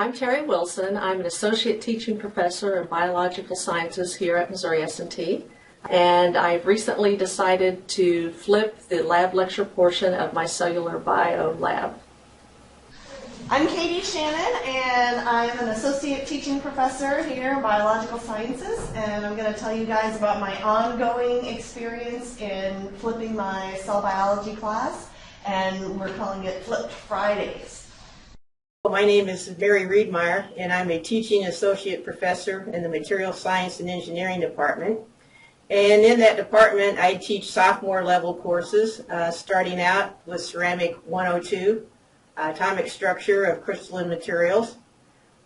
I'm Terry Wilson. I'm an associate teaching professor in biological sciences here at Missouri S&T, and I've recently decided to flip the lab lecture portion of my cellular bio lab. I'm Katie Shannon, and I'm an associate teaching professor here in biological sciences, and I'm going to tell you guys about my ongoing experience in flipping my cell biology class, and we're calling it Flipped Fridays. My name is Mary Riedmeyer, and I'm a teaching associate professor in the Material Science and Engineering department. And in that department, I teach sophomore level courses, starting out with Ceramic 102, Atomic Structure of Crystalline Materials.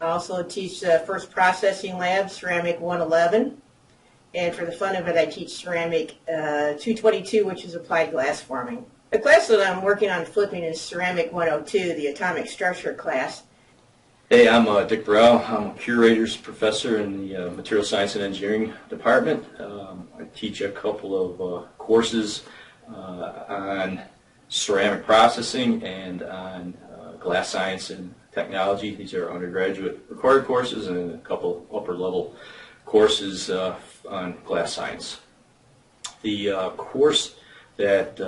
I also teach the First Processing Lab, Ceramic 111. And for the fun of it, I teach Ceramic 222, which is Applied Glass Forming. The class that I'm working on flipping is Ceramic 102, the Atomic Structure class. Hey, I'm Dick Burrell. I'm a curators professor in the Material Science and Engineering department. I teach a couple of courses on ceramic processing and on glass science and technology. These are undergraduate required courses and a couple upper level courses on glass science. The course that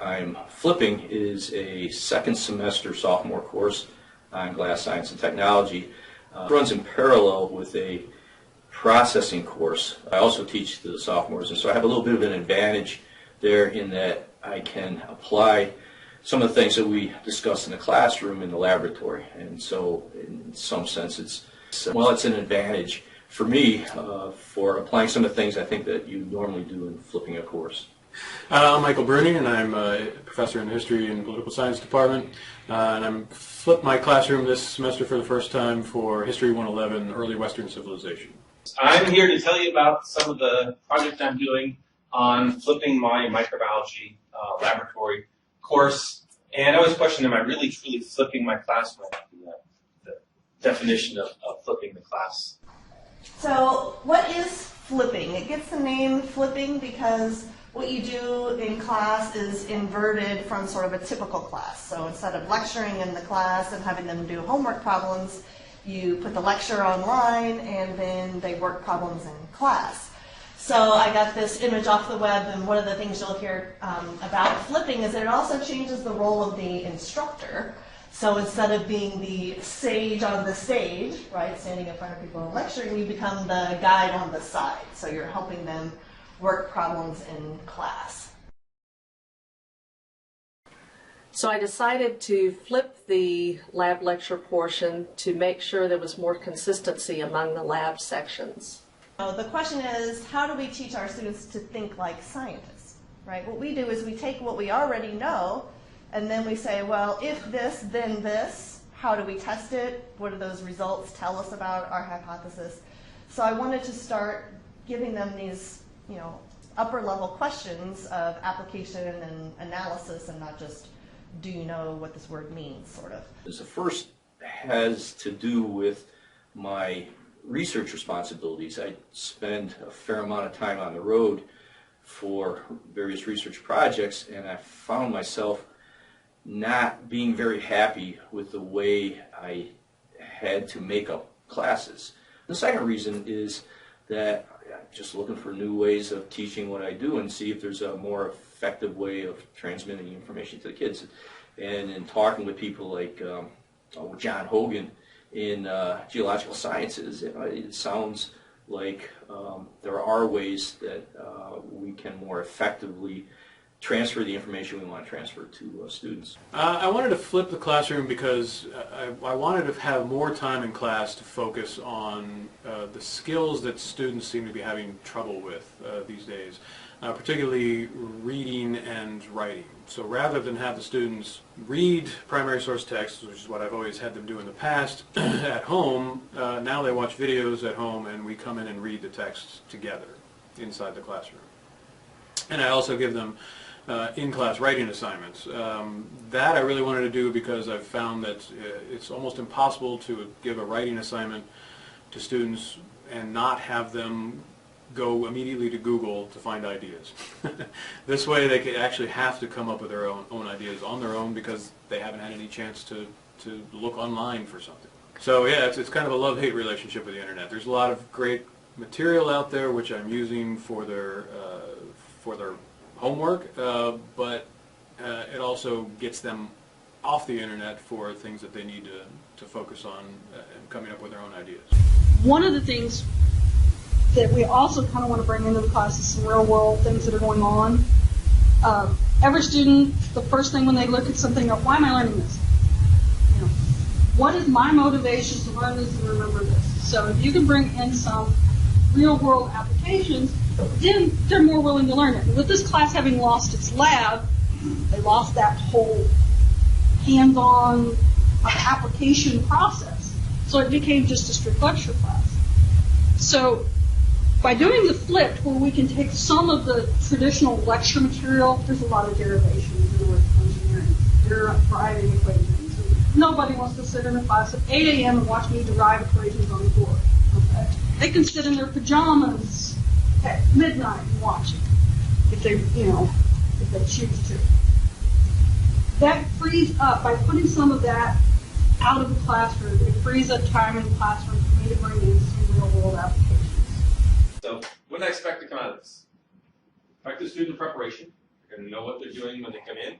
I'm flipping is a second semester sophomore course on glass science and technology. It runs in parallel with a processing course. I also teach to the sophomores, and so I have a little bit of an advantage there in that I can apply some of the things that we discuss in the classroom in the laboratory. And so in some sense it's an advantage for me for applying some of the things I think that you normally do in flipping a course. I'm Michael Bruni, and I'm a professor in the History and Political Science department. And I'm flipped my classroom this semester for the first time for History 111, Early Western Civilization. I'm here to tell you about some of the project I'm doing on flipping my microbiology laboratory course. And I always question, am I really truly flipping my class when I do the definition of flipping the class? So what is flipping? It gets the name flipping because what you do in class is inverted from sort of a typical class. So instead of lecturing in the class and having them do homework problems, you put the lecture online and then they work problems in class. So I got this image off the web, and one of the things you'll hear about flipping is that it also changes the role of the instructor. So instead of being the sage on the stage, right, standing in front of people and lecturing, you become the guide on the side. So you're helping them work problems in class. So I decided to flip the lab lecture portion to make sure there was more consistency among the lab sections. So the question is, how do we teach our students to think like scientists, right? What we do is we take what we already know and then we say, well, if this, then this, how do we test it? What do those results tell us about our hypothesis? So I wanted to start giving them these, upper level questions of application and analysis, and not just, do you know what this word means, sort of. The first has to do with my research responsibilities. I spend a fair amount of time on the road for various research projects, and I found myself not being very happy with the way I had to make up classes. The second reason is that I'm just looking for new ways of teaching what I do and see if there's a more effective way of transmitting information to the kids. And in talking with people like John Hogan in geological sciences, it sounds like there are ways that we can more effectively transfer the information we want to transfer to students. I wanted to flip the classroom because I wanted to have more time in class to focus on the skills that students seem to be having trouble with these days, particularly reading and writing. So rather than have the students read primary source texts, which is what I've always had them do in the past, at home, now they watch videos at home and we come in and read the texts together inside the classroom. And I also give them in-class writing assignments. That I really wanted to do because I've found that it's almost impossible to give a writing assignment to students and not have them go immediately to Google to find ideas. This way they could actually have to come up with their own ideas on their own because they haven't had any chance to look online for something. So yeah, it's kind of a love-hate relationship with the internet. There's a lot of great material out there which I'm using for their homework, but it also gets them off the internet for things that they need to focus on and coming up with their own ideas. One of the things that we also kind of want to bring into the class is some real-world things that are going on. Every student, the first thing when they look at something, why am I learning this? You know, what is my motivation to learn this and remember this? So if you can bring in some real-world applications, then they're more willing to learn it. With this class having lost its lab, they lost that whole hands-on application process. So it became just a strict lecture class. So by doing the flipped, where we can take some of the traditional lecture material, there's a lot of derivations in electrical engineering, deriving equations. Nobody wants to sit in a class at 8 a.m. and watch me derive equations on the board. Okay? They can sit in their pajamas at midnight and watch it if they choose to. That frees up, by putting some of that out of the classroom, it frees up time in the classroom for me to bring in some real-world applications. So what did I expect to come out of this? Effective student preparation. They're going to know what they're doing when they come in.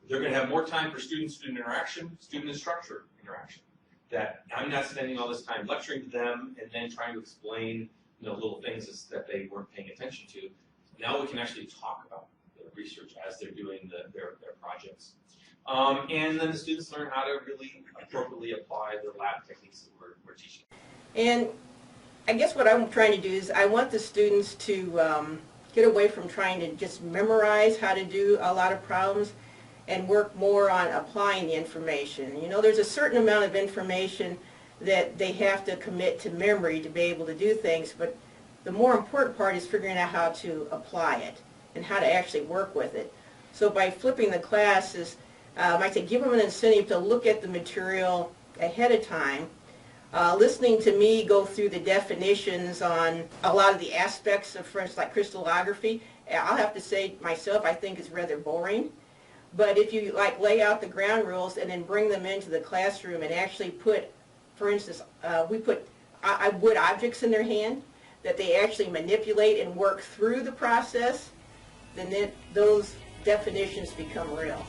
They're going to have more time for student-student interaction, student-instructor interaction. That I'm not spending all this time lecturing to them and then trying to explain little things that they weren't paying attention to. Now we can actually talk about the research as they're doing their projects. And then the students learn how to really appropriately apply the lab techniques that we're teaching. And I guess what I'm trying to do is I want the students to get away from trying to just memorize how to do a lot of problems and work more on applying the information. You know, there's a certain amount of information that they have to commit to memory to be able to do things, but the more important part is figuring out how to apply it and how to actually work with it. So by flipping the classes, I say give them an incentive to look at the material ahead of time, listening to me go through the definitions on a lot of the aspects of, for instance, like crystallography. I'll have to say myself, I think it's rather boring. But if you lay out the ground rules and then bring them into the classroom and actually put, for instance, we put wood objects in their hand that they actually manipulate and work through the process, then those definitions become real.